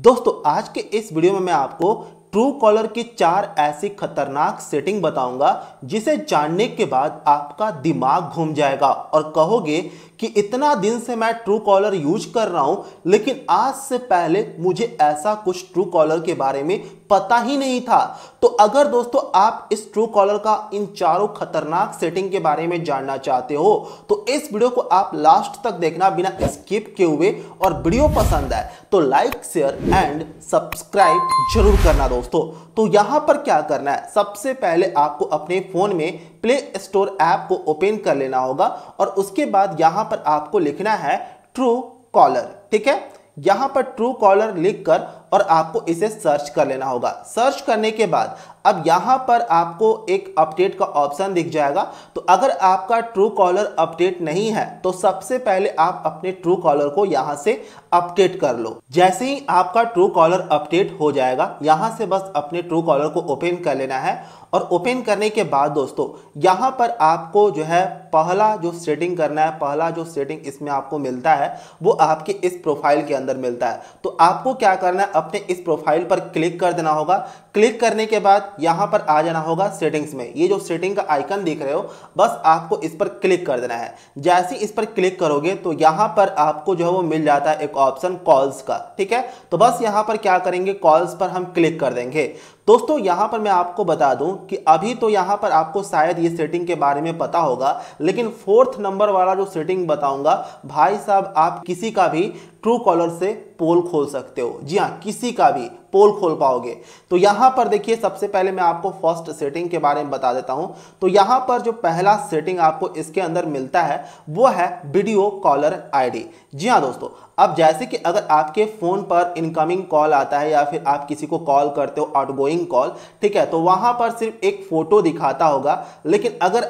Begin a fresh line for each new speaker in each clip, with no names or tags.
दोस्तों आज के इस वीडियो में मैं आपको ट्रू कॉलर की 4 ऐसी खतरनाक सेटिंग बताऊंगा जिसे जानने के बाद आपका दिमाग घूम जाएगा और कहोगे कि इतना दिन से मैं ट्रू कॉलर यूज कर रहा हूं लेकिन आज से पहले मुझे ऐसा कुछ ट्रू कॉलर के बारे में पता ही नहीं था। तो अगर दोस्तों आप इस ट्रू कॉलर का इन चारों खतरनाक सेटिंग के बारे में जानना चाहते हो तो इस वीडियो को आप लास्ट तक देखना बिना स्किप किए हुए, और वीडियो पसंद आए तो लाइक शेयर एंड सब्सक्राइब जरूर करना दोस्तों। तो यहां पर क्या करना है, सबसे पहले आपको अपने फोन में प्ले स्टोर ऐप को ओपन कर लेना होगा और उसके बाद यहां पर आपको लिखना है ट्रू कॉलर। ठीक है, यहां पर ट्रू कॉलर लिखकर और आपको इसे सर्च कर लेना होगा। सर्च करने के बाद अब यहां पर आपको एक अपडेट का ऑप्शन दिख जाएगा। तो अगर आपका ट्रू कॉलर अपडेट नहीं है तो सबसे पहले आप अपने ट्रू कॉलर को यहां से अपडेट कर लो। जैसे ही आपका ट्रू कॉलर अपडेट हो जाएगा यहां से बस अपने ट्रू कॉलर को ओपन कर लेना है और ओपन करने के बाद दोस्तों यहां पर आपको जो है पहला जो सेटिंग करना है, पहला जो सेटिंग इसमें आपको मिलता है वो आपके इस प्रोफाइल के अंदर मिलता है। तो आपको क्या करना है, अपने इस प्रोफाइल पर क्लिक कर देना होगा। क्लिक करने के बाद यहां पर आ जाना होगा सेटिंग्स में। ये जो सेटिंग का आइकन दिख रहे हो बस आपको इस पर क्लिक कर देना है। जैसे इस पर क्लिक करोगे तो यहां पर आपको जो है वो मिल जाता है एक ऑप्शन कॉल्स का। ठीक है, तो बस यहां पर क्या करेंगे, कॉल्स पर हम क्लिक कर देंगे। दोस्तों यहां पर मैं आपको बता दूं कि अभी तो यहां पर आपको शायद ये सेटिंग के बारे में पता होगा, लेकिन 4th नंबर वाला जो सेटिंग बताऊंगा भाई साहब आप किसी का भी ट्रू कॉलर से पोल खोल सकते हो। जी हाँ, किसी का भी पोल खोल पाओगे। तो यहां पर देखिए सबसे पहले मैं आपको फर्स्ट सेटिंग के बारे में बता देता हूं। तो यहां पर जो पहला सेटिंग आपको इसके अंदर मिलता है वो है वीडियो कॉलर आईडी। जी हाँ दोस्तों, अब जैसे कि अगर आपके फोन पर इनकमिंग कॉल आता है या फिर आप किसी को कॉल करते हो आउटगोइंग कॉल, ठीक है, तो वहां पर सिर्फ एक फोटो दिखाता होगा। लेकिन अगर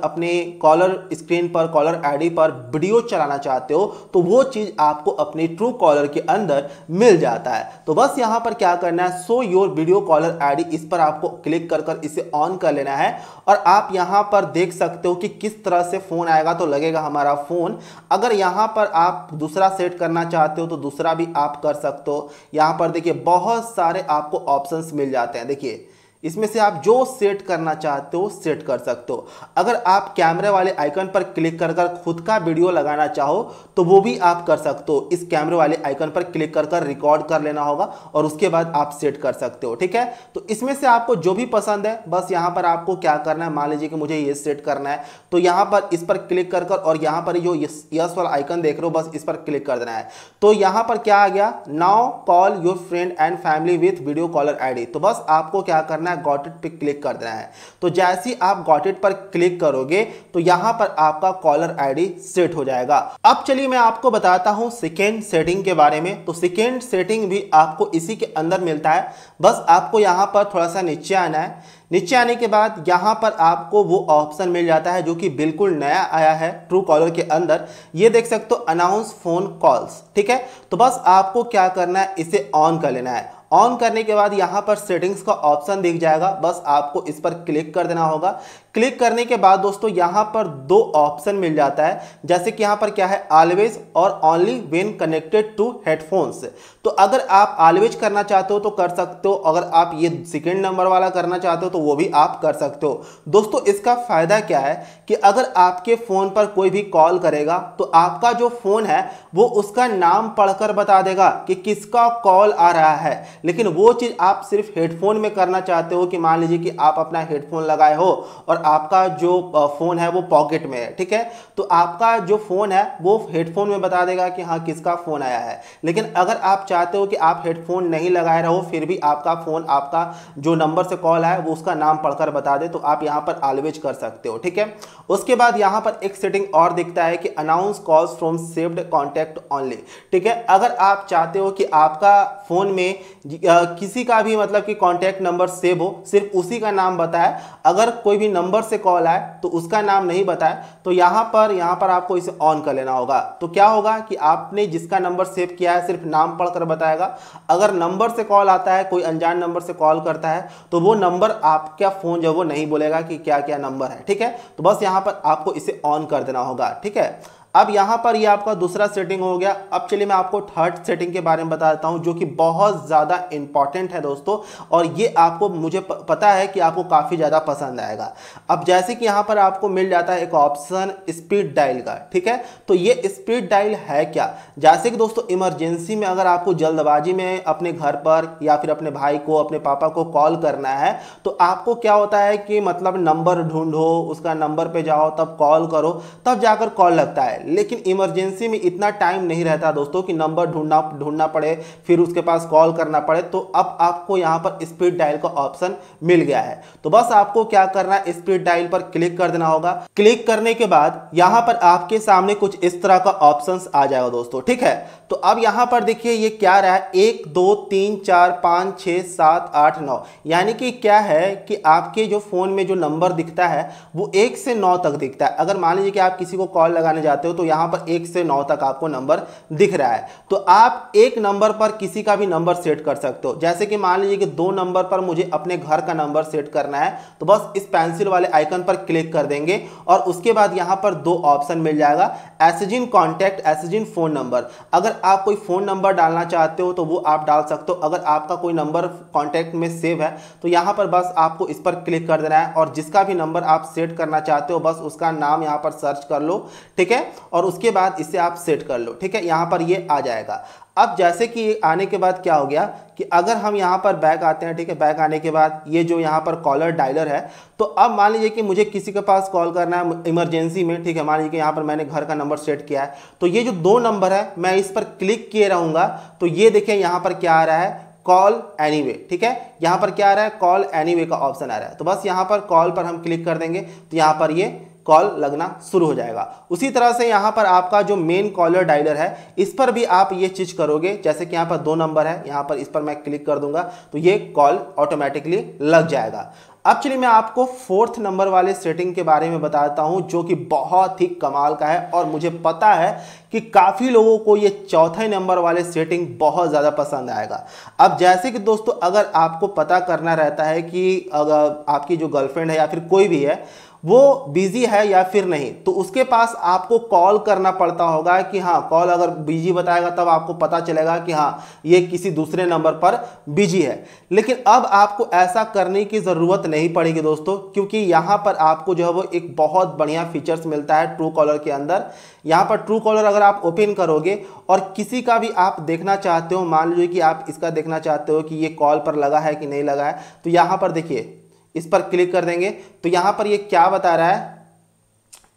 अपने कॉलर स्क्रीन पर कॉलर आईडी पर वीडियो चलाना चाहते हो तो वो चीज आपको अपने ट्रू कॉलर के अंदर मिल जाता है। तो बस यहां पर क्या करना है, show your video caller ID, इस पर आपको क्लिक कर इसे ऑन कर लेना है। और आप यहां पर देख सकते हो कि किस तरह से फोन आएगा, तो लगेगा हमारा फोन। अगर यहां पर आप दूसरा सेट करना चाहते हो तो दूसरा भी आप कर सकते हो। यहां पर देखिए बहुत सारे आपको ऑप्शंस मिल जाते हैं। देखिए इसमें से आप जो सेट करना चाहते हो सेट कर सकते हो। अगर आप कैमरे वाले आइकन पर क्लिक कर खुद का वीडियो लगाना चाहो तो वो भी आप कर सकते हो। इस कैमरे वाले आइकन पर क्लिक कर रिकॉर्ड कर लेना होगा और उसके बाद आप सेट कर सकते हो। ठीक है, तो इसमें से आपको जो भी पसंद है बस यहां पर आपको क्या करना है, मान लीजिए कि मुझे ये सेट करना है तो यहां पर इस पर क्लिक कर और यहां पर जो यस वाला आइकन देख रहे हो बस इस पर क्लिक कर देना है। तो यहां पर क्या आ गया, now call your friend and family with video caller ID. तो बस आपको क्या करना है, गॉट इट पे क्लिक कर देना है। तो जैसे ही आप गॉट इट पर क्लिक करोगे तो यहां पर आपका कॉलर आईडी सेट हो जाएगा। अब चलिए मैं आपको बताता हूं सेकेंड सेटिंग के बारे में। तो सेकेंड सेटिंग भी आपको इसी के अंदर मिलता है। बस आपको यहां पर थोड़ा सा नीचे आना है। नीचे आने के बाद यहां पर आपको वो ऑप्शन मिल जाता है जो कि बिल्कुल नया आया है ट्रू कॉलर के अंदर। ये देख सकते हो, अनाउंस फोन कॉल्स। ठीक है, तो बस आपको क्या करना है, इसे ऑन कर लेना है। ऑन करने के बाद यहां पर सेटिंग्स का ऑप्शन दिख जाएगा, बस आपको इस पर क्लिक कर देना होगा। क्लिक करने के बाद दोस्तों यहां पर 2 ऑप्शन मिल जाता है, जैसे कि यहां पर क्या है, ऑलवेज और only when connected to headphones. तो अगर आप ऑलवेज करना चाहते हो तो कर सकते हो, अगर आप ये सेकेंड नंबर वाला करना चाहते हो तो वो भी आप कर सकते हो। दोस्तों इसका फायदा क्या है कि अगर आपके फोन पर कोई भी कॉल करेगा तो आपका जो फोन है वो उसका नाम पढ़कर बता देगा कि किसका कॉल आ रहा है। लेकिन वो चीज आप सिर्फ हेडफोन में करना चाहते हो कि मान लीजिए कि आप अपना हेडफोन लगाए हो और आपका जो फोन है वो पॉकेट में है। ठीक है, तो आपका जो फोन है वो हेडफोन में बता देगा कि हाँ किसका फोन आया है। लेकिन अगर आप चाहते हो कि आप हेडफोन नहीं लगाए रहो फिर भी आपका फोन आपका जो नंबर से कॉल आया वो उसका नाम पढ़कर बता दे तो आप यहां पर ऑलवेज कर सकते हो। ठीक है, उसके बाद यहां पर एक सेटिंग और दिखता है कि announce calls from saved contact only. ठीक है, अगर आप चाहते हो कि आपका फोन में किसी का भी मतलब कि कॉन्टैक्ट नंबर सेव हो, सिर्फ उसी का नाम बताए, अगर कोई भी नंबर से कॉल आए तो उसका नाम नहीं बताए, तो यहां पर आपको इसे ऑन कर लेना होगा। तो क्या होगा कि आपने जिसका नंबर सेव किया है सिर्फ नाम पढ़कर बताएगा। अगर नंबर से कॉल आता है, कोई अनजान नंबर से कॉल करता है तो वो नंबर आपका फोन जो वो नहीं बोलेगा कि क्या क्या नंबर है। ठीक है, तो बस यहां पर आपको इसे ऑन कर देना होगा। ठीक है, अब यहाँ पर ये आपका दूसरा सेटिंग हो गया। अब चलिए मैं आपको थर्ड सेटिंग के बारे में बता देता हूँ, जो कि बहुत ज़्यादा इंपॉर्टेंट है दोस्तों, और ये आपको मुझे पता है कि आपको काफ़ी ज़्यादा पसंद आएगा। अब जैसे कि यहाँ पर आपको मिल जाता है एक ऑप्शन स्पीड डायल का, ठीक है। तो ये स्पीड डायल है क्या, जैसे कि दोस्तों इमरजेंसी में अगर आपको जल्दबाजी में अपने घर पर या फिर अपने भाई को, अपने पापा को कॉल करना है, तो आपको क्या होता है कि मतलब नंबर ढूंढो, उसका नंबर पे जाओ, तब कॉल करो, तब जाकर कॉल लगता है। लेकिन इमरजेंसी में इतना टाइम नहीं रहता दोस्तों कि नंबर ढूंढना पड़े, फिर उसके पास कॉल करना पड़े। तो अब आपको यहां पर स्पीड डायल का ऑप्शन मिल गया है। तो बस आपको क्या करना है, स्पीड डायल पर क्लिक कर देना होगा। क्लिक करने के बाद यहां पर आपके सामने कुछ इस तरह का ऑप्शंस आ जाएगा दोस्तों, ठीक है। तो अब यहां पर देखिए ये क्या रहा है, 1 2 3 4 5 6 7 8 9, यानी कि क्या है कि आपके जो फोन में जो नंबर दिखता है वो 1 से 9 तक दिखता है। अगर मान लीजिए कि आप किसी को कॉल लगाने जाते हो तो यहां पर 1 से 9 तक आपको नंबर दिख रहा है। तो आप एक नंबर पर किसी का भी नंबर सेट कर सकते हो। जैसे कि मान लीजिए कि 2 नंबर पर मुझे अपने घर का नंबर सेट करना है, तो बस इस पेंसिल वाले आइकन पर क्लिक कर देंगे और उसके बाद यहां पर 2 ऑप्शन मिल जाएगा, एसएज कॉन्टैक्ट, एसएज फोन नंबर। अगर आप कोई फोन नंबर डालना चाहते हो तो वो आप डाल सकते हो। अगर आपका कोई नंबर कॉन्टैक्ट में सेव है तो यहां पर बस आपको इस पर क्लिक कर देना है और जिसका भी नंबर आप सेट करना चाहते हो बस उसका नाम यहां पर सर्च कर लो, ठीक है, और उसके बाद इसे आप सेट कर लो, ठीक है। यहां पर ये आ जाएगा। अब जैसे कि आने के बाद क्या हो गया कि अगर हम यहाँ पर बैक आते हैं, ठीक है, बैक आने के बाद ये जो यहाँ पर कॉलर डायलर है, तो अब मान लीजिए कि मुझे किसी के पास कॉल करना है इमरजेंसी में, ठीक है। मान लीजिए कि यहाँ पर मैंने घर का नंबर सेट किया है, तो ये जो 2 नंबर है मैं इस पर क्लिक किए रहूँगा तो ये देखिए यहाँ पर क्या आ रहा है, कॉल एनीवे, ठीक है। यहाँ पर क्या आ रहा है, कॉल एनीवे का ऑप्शन आ रहा है। तो बस यहाँ पर कॉल पर हम क्लिक कर देंगे तो यहाँ पर ये कॉल लगना शुरू हो जाएगा। उसी तरह से यहाँ पर आपका जो मेन कॉलर डायलर है इस पर भी आप ये चीज करोगे। जैसे कि यहाँ पर 2 नंबर है, यहाँ पर इस पर मैं क्लिक कर दूंगा तो ये कॉल ऑटोमेटिकली लग जाएगा। अब चलिए मैं आपको 4th नंबर वाले सेटिंग के बारे में बताता हूं, जो कि बहुत ही कमाल का है और मुझे पता है कि काफ़ी लोगों को ये 4थे नंबर वाले सेटिंग बहुत ज़्यादा पसंद आएगा। अब जैसे कि दोस्तों अगर आपको पता करना रहता है कि अगर आपकी जो गर्लफ्रेंड है या फिर कोई भी है वो बिजी है या फिर नहीं, तो उसके पास आपको कॉल करना पड़ता होगा कि हाँ, कॉल अगर बिजी बताएगा तब आपको पता चलेगा कि हाँ ये किसी दूसरे नंबर पर बिजी है। लेकिन अब आपको ऐसा करने की ज़रूरत नहीं पड़ेगी दोस्तों, क्योंकि यहाँ पर आपको जो है वो एक बहुत बढ़िया फीचर्स मिलता है ट्रू कॉलर के अंदर। यहाँ पर ट्रू कॉलर अगर आप ओपन करोगे और किसी का भी आप देखना चाहते हो, मान लीजिए कि आप इसका देखना चाहते हो कि ये कॉल पर लगा है कि नहीं लगा है, तो यहाँ पर देखिए इस पर क्लिक कर देंगे तो यहां पर ये क्या बता रहा है,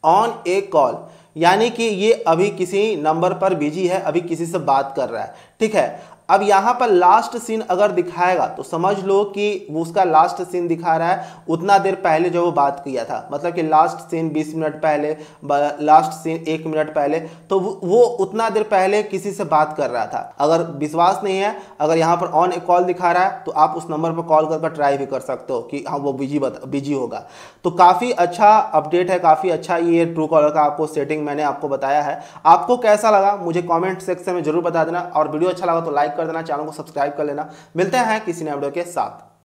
ऑन ए कॉल, यानी कि ये अभी किसी नंबर पर बिजी है, अभी किसी से बात कर रहा है, ठीक है। अब यहां पर लास्ट सीन अगर दिखाएगा तो समझ लो कि वो उसका लास्ट सीन दिखा रहा है उतना देर पहले जो वो बात किया था, मतलब कि लास्ट सीन 20 मिनट पहले, लास्ट सीन 1 मिनट पहले, तो वो उतना देर पहले किसी से बात कर रहा था। अगर विश्वास नहीं है, अगर यहाँ पर ऑन ए कॉल दिखा रहा है तो आप उस नंबर पर कॉल करके ट्राई भी कर सकते हो कि हाँ वो बिजी होगा। तो काफ़ी अच्छा अपडेट है, काफ़ी अच्छा ये ट्रू कॉलर का आपको सेटिंग मैंने आपको बताया है। आपको कैसा लगा मुझे कॉमेंट सेक्शन में जरूर बता देना और वीडियो अच्छा लगा तो लाइक कर देना, चैनल को सब्सक्राइब कर लेना। मिलते हैं किसी नए वीडियो के साथ।